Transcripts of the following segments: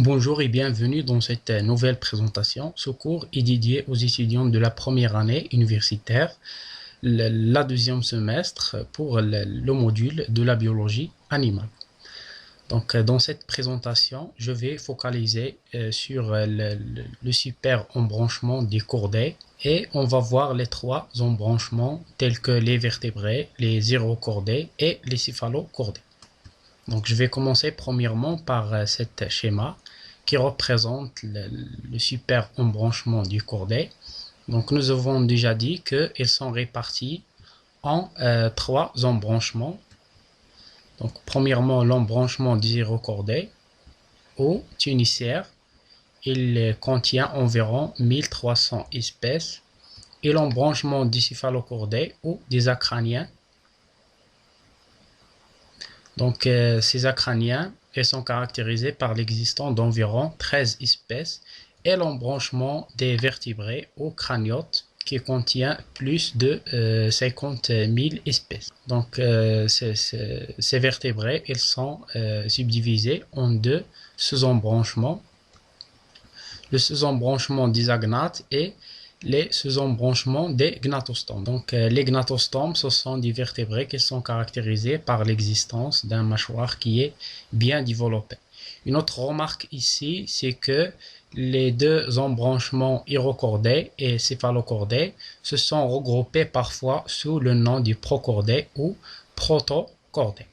Bonjour et bienvenue dans cette nouvelle présentation. Ce cours est dédié aux étudiants de la première année universitaire, la deuxième semestre pour le module de la biologie animale. Donc, dans cette présentation, je vais focaliser sur le super embranchement des chordés et on va voir les trois embranchements tels que les vertébrés, les irochordés et les céphalochordés. Donc, je vais commencer premièrement par cet schéma qui représente le super embranchement du chordé. Donc, nous avons déjà dit qu'ils sont répartis en trois embranchements. Donc, premièrement, l'embranchement du irochordé ou tunicère, il contient environ 1300 espèces. Et l'embranchement du céphalochordé ou des acraniens. Donc, ces acraniens ils sont caractérisés par l'existence d'environ 13 espèces et l'embranchement des vertébrés ou craniotes qui contient plus de 50 000 espèces. Donc, ces vertébrés ils sont subdivisés en deux sous-embranchements. Le sous-embranchement des agnates et les sous-embranchements des gnatostomes. Donc, les gnatostomes, ce sont des vertébrés qui sont caractérisés par l'existence d'un mâchoire qui est bien développé. Une autre remarque ici, c'est que les deux embranchements irochordés et céphalochordés se sont regroupés parfois sous le nom du prochordé ou protochordé.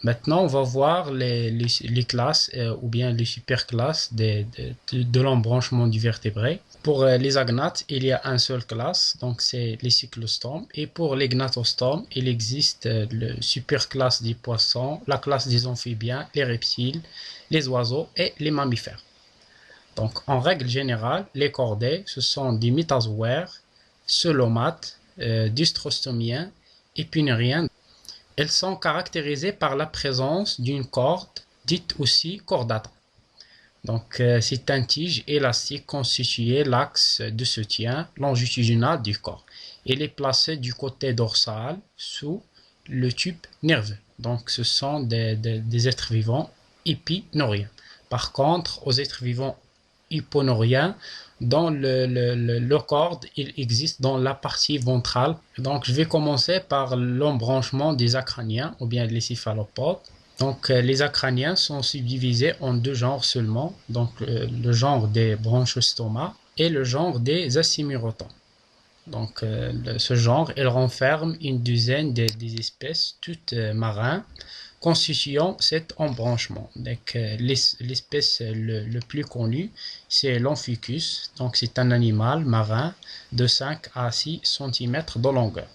Maintenant, on va voir les classes ou bien les superclasses de l'embranchement du vertébré. Pour les agnates, il y a une seule classe, donc c'est les cyclostomes. Et pour les gnatostomes, il existe le superclasse des poissons, la classe des amphibiens, les reptiles, les oiseaux et les mammifères. Donc, en règle générale, les chordés, ce sont des métazoaires, coelomates, dystrostomiens, épinuriens. Elles sont caractérisées par la présence d'une corde, dite aussi cordata. Donc, c'est un tige élastique constitué l'axe de soutien longitudinal du corps. Il est placé du côté dorsal sous le tube nerveux. Donc, ce sont des êtres vivants épinoriens. Par contre, aux êtres vivants hyponoriens, dans le corde, il existe dans la partie ventrale. Donc, je vais commencer par l'embranchement des acraniens ou bien les céphalopodes. Donc, les acraniens sont subdivisés en deux genres seulement. Donc, le genre des bronchostomas et le genre des asimérotons. Donc, ce genre, il renferme une douzaine des espèces, toutes marines, constituant cet embranchement. Donc, l'espèce le plus connue, c'est l'Amphichus. Donc, c'est un animal marin de 5 à 6 cm de longueur.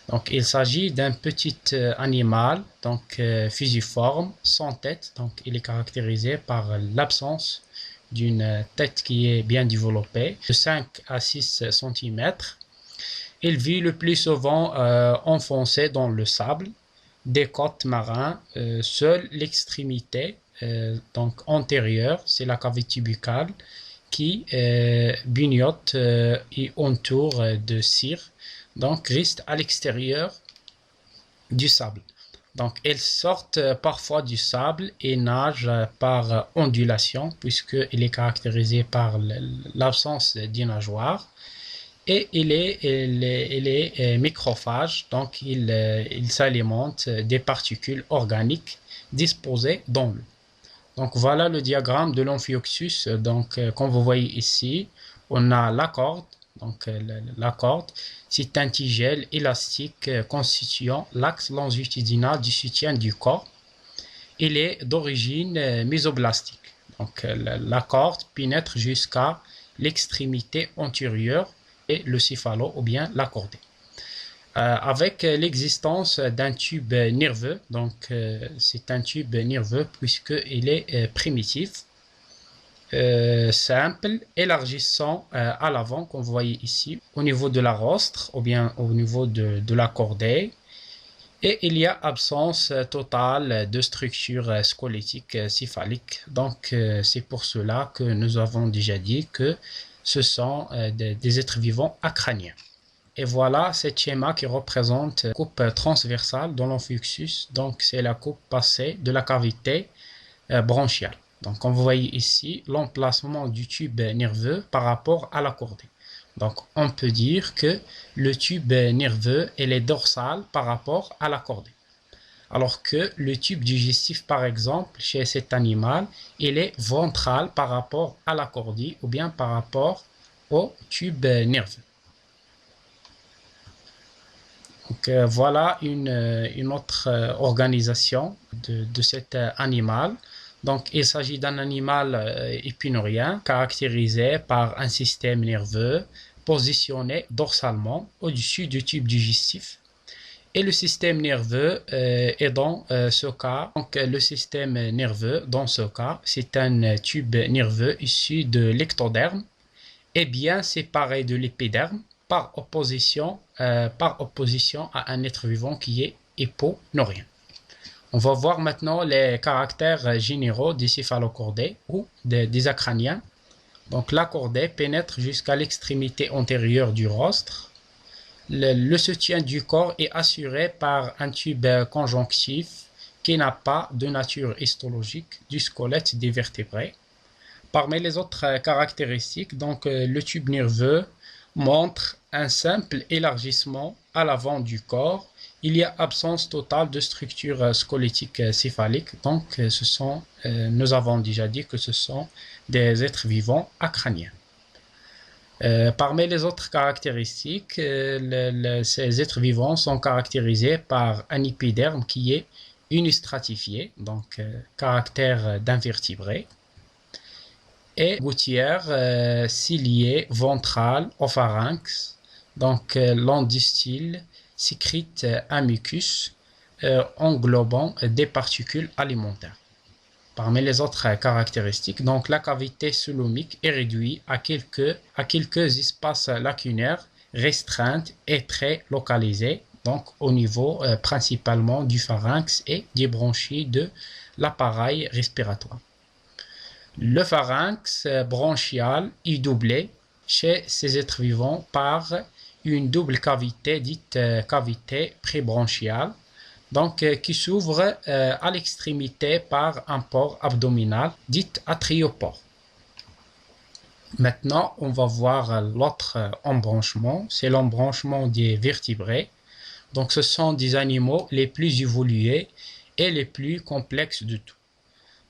Donc, il s'agit d'un petit animal, donc fusiforme, sans tête. Donc, il est caractérisé par l'absence d'une tête qui est bien développée, de 5 à 6 cm. Il vit le plus souvent enfoncé dans le sable des côtes marines. Seule l'extrémité donc antérieure, c'est la cavité buccale qui bignote et entoure de cire, donc reste à l'extérieur du sable. Donc elles sortent parfois du sable et nagent par ondulation puisqu'il est caractérisé par l'absence d'une nageoire. Et il est microphage, donc il s'alimente des particules organiques disposées dans l'eau. Donc voilà le diagramme de l'Amphioxus. Donc comme vous voyez ici, on a la corde. Donc la corde, c'est un tigelle élastique constituant l'axe longitudinal du soutien du corps. Il est d'origine mésoblastique. Donc la corde pénètre jusqu'à l'extrémité antérieure et le céphalo ou bien la cordée. Avec l'existence d'un tube nerveux, donc c'est un tube nerveux puisqu'il est primitif, simple, élargissant à l'avant, comme vous voyez ici, au niveau de la rostre ou bien au niveau de la cordée. Et il y a absence totale de structure squelettique céphalique. Donc c'est pour cela que nous avons déjà dit que ce sont des êtres vivants acraniens. Et voilà ce schéma qui représente la coupe transversale dans l'Amphioxus. Donc c'est la coupe passée de la cavité bronchiale. Donc, comme vous voyez ici, l'emplacement du tube nerveux par rapport à la cordée. Donc, on peut dire que le tube nerveux est dorsal par rapport à la cordée. Alors que le tube digestif, par exemple, chez cet animal, il est ventral par rapport à la cordée ou bien par rapport au tube nerveux. Donc, voilà une autre organisation de cet animal. Donc, il s'agit d'un animal épinurien caractérisé par un système nerveux positionné dorsalement au-dessus du tube digestif. Et le système nerveux est dans ce cas, donc le système nerveux dans ce cas, c'est un tube nerveux issu de l'ectoderme et bien séparé de l'épiderme par opposition à un être vivant qui est hyponeurien. On va voir maintenant les caractères généraux des céphalocordés ou des acraniens. Donc la cordée pénètre jusqu'à l'extrémité antérieure du rostre. Le soutien du corps est assuré par un tube conjonctif qui n'a pas de nature histologique du squelette des vertébrés. Parmi les autres caractéristiques, donc le tube nerveux montre un simple élargissement à l'avant du corps. Il y a absence totale de structure squelettique céphalique. Donc, nous avons déjà dit que ce sont des êtres vivants acraniens. Parmi les autres caractéristiques, ces êtres vivants sont caractérisés par un épiderme qui est unistratifié, donc caractère d'invertébré, et gouttière ciliée ventrale au pharynx, donc l'endustyle sécrète un mucus englobant des particules alimentaires. Parmi les autres caractéristiques, donc la cavité coelomique est réduite à quelques espaces lacunaires restreints et très localisés, donc au niveau principalement du pharynx et des bronchies de l'appareil respiratoire. Le pharynx bronchial est doublé chez ces êtres vivants par une double cavité dite cavité prébronchiale, donc qui s'ouvre à l'extrémité par un port abdominal dit atriopore. Maintenant, on va voir l'autre embranchement, c'est l'embranchement des vertébrés. Donc ce sont des animaux les plus évolués et les plus complexes de tout.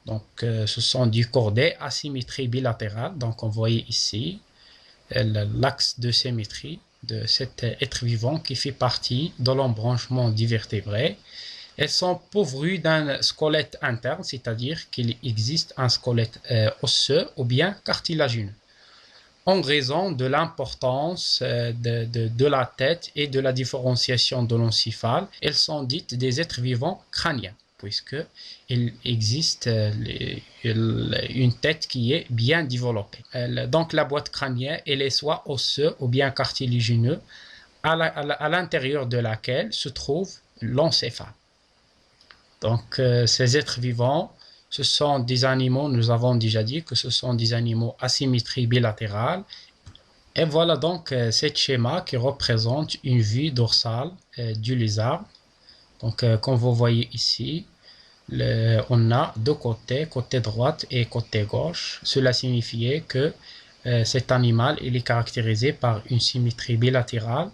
Donc ce sont du cordé à symétrie bilatérale. Donc on voit ici l'axe de symétrie de cet être vivant qui fait partie de l'embranchement des vertébrés. Elles sont pourvues d'un squelette interne, c'est-à-dire qu'il existe un squelette osseux ou bien cartilagineux. En raison de l'importance de la tête et de la différenciation de l'encéphale, elles sont dites des êtres vivants crâniens, puisqu'il existe une tête qui est bien développée. Donc la boîte crânienne, elle est soit osseuse ou bien cartilagineuse, à l'intérieur de laquelle se trouve l'encéphale. Donc ces êtres vivants, ce sont des animaux, nous avons déjà dit que ce sont des animaux à symétrie bilatérale. Et voilà donc ce schéma qui représente une vue dorsale du lézard. Donc comme vous voyez ici, on a deux côtés, côté droit et côté gauche. Cela signifie que cet animal il est caractérisé par une symétrie bilatérale.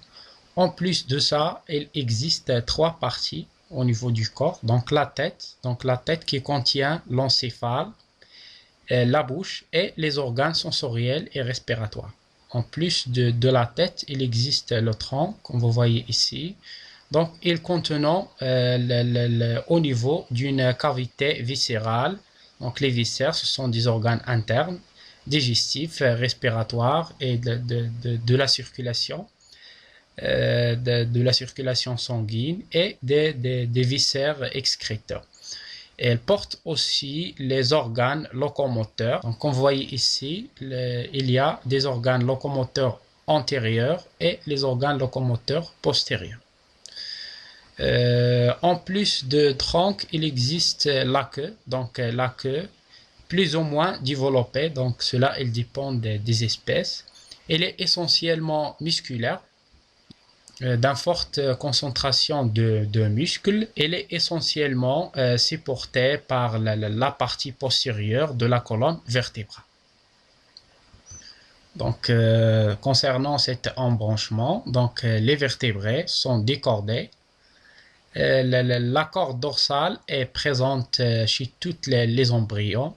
En plus de ça, il existe trois parties au niveau du corps. Donc la tête qui contient l'encéphale, la bouche et les organes sensoriels et respiratoires. En plus de la tête, il existe le tronc, comme vous voyez ici. Donc, il contenant au niveau d'une cavité viscérale. Donc, les viscères, ce sont des organes internes, digestifs, respiratoires et de la circulation, de la circulation sanguine et des viscères excréteurs. Elle porte aussi les organes locomoteurs. Donc, comme vous voyez ici, il y a des organes locomoteurs antérieurs et les organes locomoteurs postérieurs. En plus de tronc, il existe la queue. Donc, la queue plus ou moins développée. Donc, cela, il dépend des espèces. Elle est essentiellement musculaire. d'une forte concentration de muscles. Elle est essentiellement supportée par la partie postérieure de la colonne vertébrale. Donc, concernant cet embranchement, donc, les vertébrés sont décordés. La corde dorsale est présente chez tous les embryons,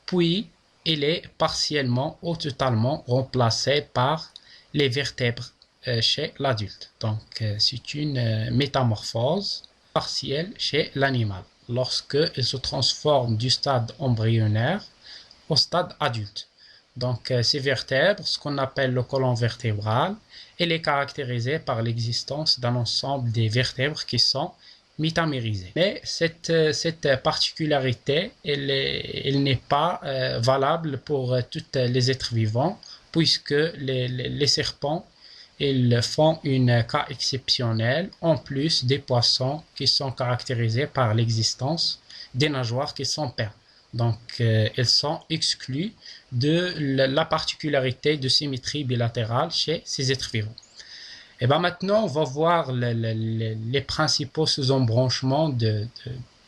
puis elle est partiellement ou totalement remplacée par les vertèbres chez l'adulte. Donc, c'est une métamorphose partielle chez l'animal lorsqu'il se transforme du stade embryonnaire au stade adulte. Donc, ces vertèbres, ce qu'on appelle le côlon vertébral, elle est caractérisée par l'existence d'un ensemble des vertèbres qui sont métamérisées. Mais cette particularité, elle n'est pas valable pour tous les êtres vivants, puisque les serpents, ils font un cas exceptionnel, en plus des poissons qui sont caractérisés par l'existence des nageoires qui sont perles. Donc, elles sont exclues de la particularité de symétrie bilatérale chez ces êtres vivants. Et bien maintenant, on va voir les principaux sous-embranchements des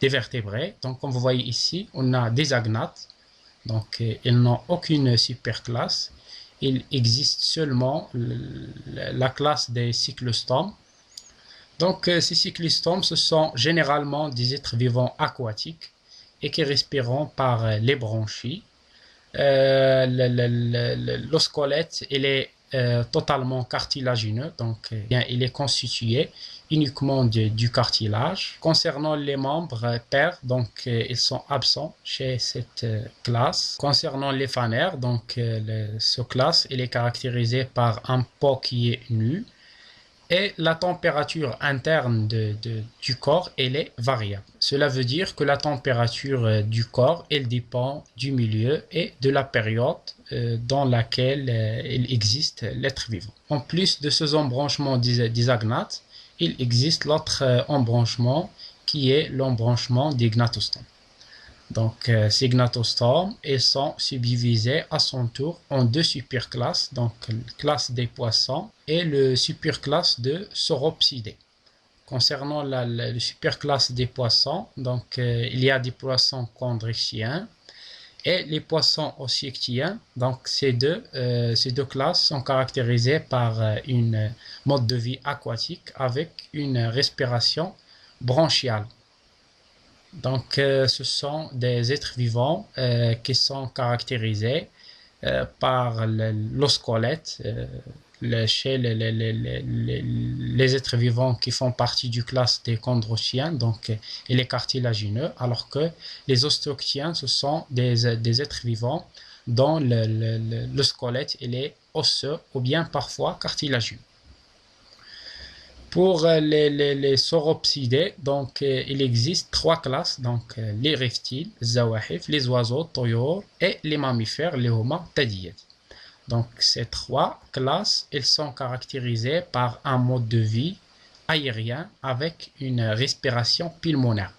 vertébrés. Donc, comme vous voyez ici, on a des agnates. Donc, ils n'ont aucune superclasse. Il existe seulement la classe des cyclostomes. Donc, ces cyclostomes, ce sont généralement des êtres vivants aquatiques et qui respirent par les branchies. Le squelette, il est totalement cartilagineux, donc il est constitué uniquement du cartilage. Concernant les membres pairs, donc ils sont absents chez cette classe. Concernant les phanères, donc ce classe, il est caractérisé par un peau qui est nu. Et la température interne du corps, elle est variable. Cela veut dire que la température du corps, elle dépend du milieu et de la période dans laquelle il existe l'être vivant. En plus de ce embranchement des agnates, il existe l'autre embranchement qui est l'embranchement des gnatostomes. Donc, ces gnatostomes, ils sont subdivisés à son tour en deux superclasses, donc la classe des poissons et le superclasse de sauropsidés. Concernant la superclasse des poissons, donc il y a des poissons chondrichthiens et les poissons osseictiens. Donc, ces deux classes sont caractérisées par une mode de vie aquatique avec une respiration branchiale. Donc, ce sont des êtres vivants qui sont caractérisés par l'osquelette chez les êtres vivants qui font partie du classe des chondrochiens, donc il est cartilagineux, alors que les ostéoctiens, ce sont des êtres vivants dont le squelette il est osseux ou bien parfois cartilagineux. Pour les sauropsidés, donc il existe trois classes, donc les reptiles, zawahif, les oiseaux, toyur, et les mammifères, les homa, tadiyat. Donc ces trois classes, elles sont caractérisées par un mode de vie aérien avec une respiration pulmonaire.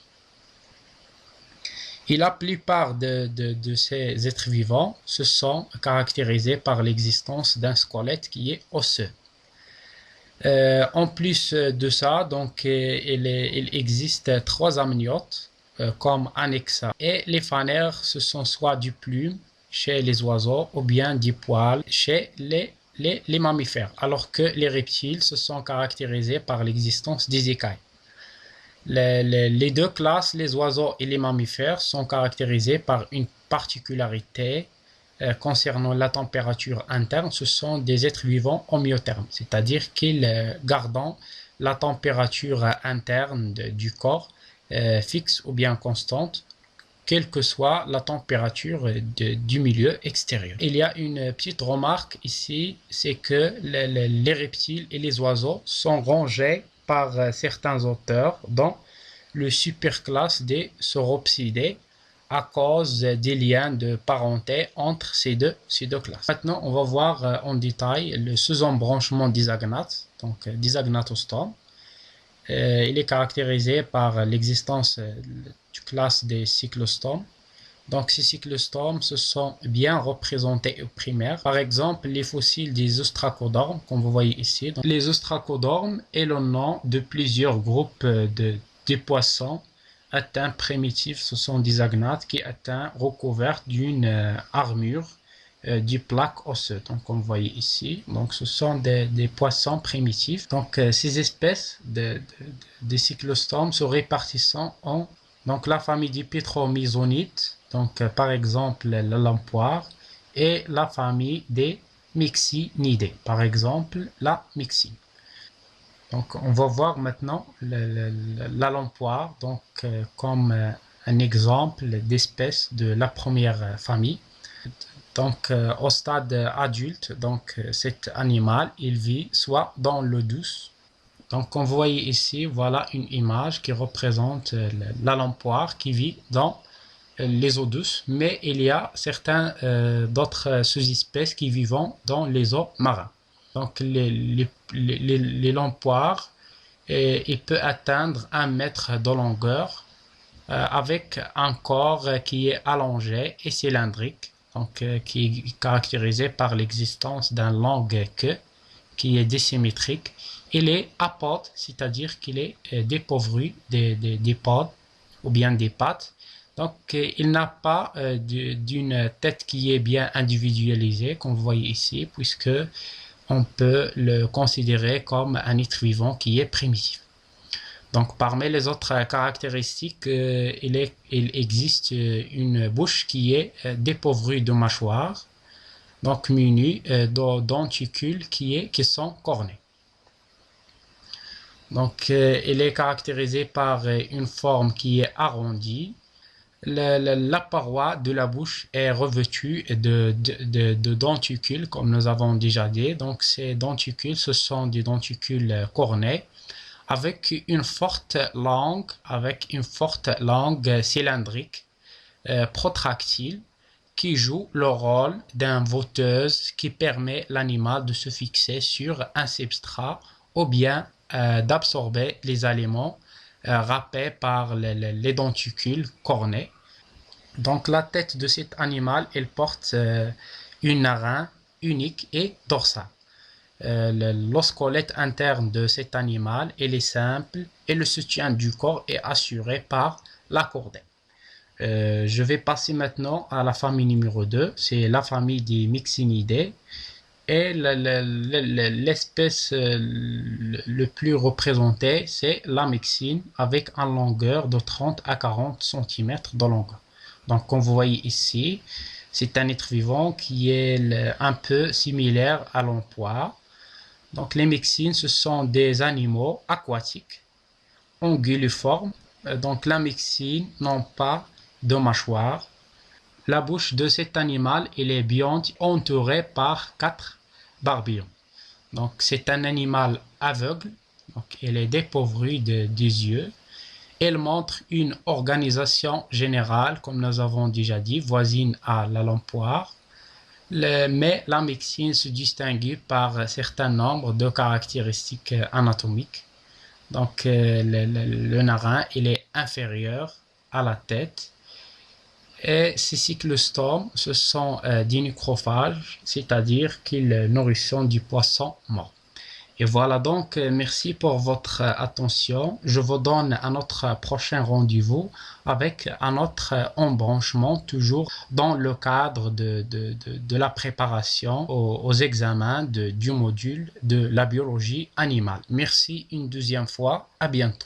Et la plupart de ces êtres vivants se sont caractérisés par l'existence d'un squelette qui est osseux. En plus de ça, donc il existe trois amniotes comme annexa, et les phanères, ce sont soit du plume chez les oiseaux ou bien du poil chez les mammifères, alors que les reptiles se sont caractérisés par l'existence des écailles. Les deux classes, les oiseaux et les mammifères, sont caractérisés par une particularité concernant la température interne. Ce sont des êtres vivants homéothermes, c'est-à-dire qu'ils gardent la température interne du corps fixe ou bien constante, quelle que soit la température du milieu extérieur. Il y a une petite remarque ici, c'est que les reptiles et les oiseaux sont rangés par certains auteurs dans le superclasse des sauropsidés à cause des liens de parenté entre ces deux classes. Maintenant, on va voir en détail le sous-embranchement des agnates, donc des agnatostomes. Il est caractérisé par l'existence du classe des cyclostomes, Donc, ces cyclostomes se sont bien représentés au primaire. Par exemple, les fossiles des ostracodermes, comme vous voyez ici. Donc, les ostracodermes est le nom de plusieurs groupes de poissons atteints primitifs. Ce sont des agnates qui atteints recouverts d'une armure du plaque osseuse. Donc, comme vous voyez ici, donc ce sont des poissons primitifs. Donc, ces espèces de cyclostomes se répartissent en donc la famille des pétromysonites, donc par exemple la lampoire, et la famille des myxinidés, par exemple la myxine. Donc on va voir maintenant la lampoire donc, comme un exemple d'espèce de la première famille. Donc au stade adulte, donc cet animal il vit soit dans l'eau douce. Donc, comme vous voyez ici, voilà une image qui représente la lampoire qui vit dans les eaux douces, mais il y a certains d'autres sous-espèces qui vivent dans les eaux marines. Donc, les lampoires, il peut atteindre 1 mètre de longueur avec un corps qui est allongé et cylindrique, donc qui est caractérisé par l'existence d'un long queue qui est dissymétrique. Il est apode, c'est-à-dire qu'il est dépourvu des pods ou bien des pattes. Donc, il n'a pas d'une tête qui est bien individualisée, comme vous voyez ici, puisque on peut le considérer comme un être vivant qui est primitif. Donc, parmi les autres caractéristiques, il existe une bouche qui est dépourvue de mâchoire, donc munie de denticules qui sont cornés. Donc, il est caractérisé par une forme qui est arrondie. La paroi de la bouche est revêtue de denticules, comme nous avons déjà dit. Donc, ces denticules, ce sont des denticules cornés avec une forte langue cylindrique protractile qui joue le rôle d'un vauteuse qui permet l'animal de se fixer sur un substrat ou bien d'absorber les aliments râpés par les denticules cornés. Donc la tête de cet animal, elle porte une narine unique et dorsale. L'osquelette interne de cet animal, elle est simple et le soutien du corps est assuré par la cordée. Je vais passer maintenant à la famille numéro 2, c'est la famille des myxinidés. Et l'espèce le plus représentée, c'est la myxine avec une longueur de 30 à 40 cm de longueur. Donc, comme vous voyez ici, c'est un être vivant qui est un peu similaire à l'emploi. Donc, les myxines, ce sont des animaux aquatiques, anguilliformes. Donc, la myxine n'a pas de mâchoire. La bouche de cet animal elle est bien entourée par 4 barbillons. Donc, c'est un animal aveugle. Donc, elle est dépourvue des yeux. Elle montre une organisation générale, comme nous avons déjà dit, voisine à la lampoire. Mais la myxine se distingue par un certain nombre de caractéristiques anatomiques. Donc, le narin, il est inférieur à la tête. Et ces cyclostomes, ce sont des nécrophages, c'est-à-dire qu'ils nourrissent du poisson mort. Et voilà donc, merci pour votre attention. Je vous donne un autre prochain rendez-vous avec un autre embranchement, toujours dans le cadre de la préparation aux examens du module de la biologie animale. Merci une deuxième fois, à bientôt.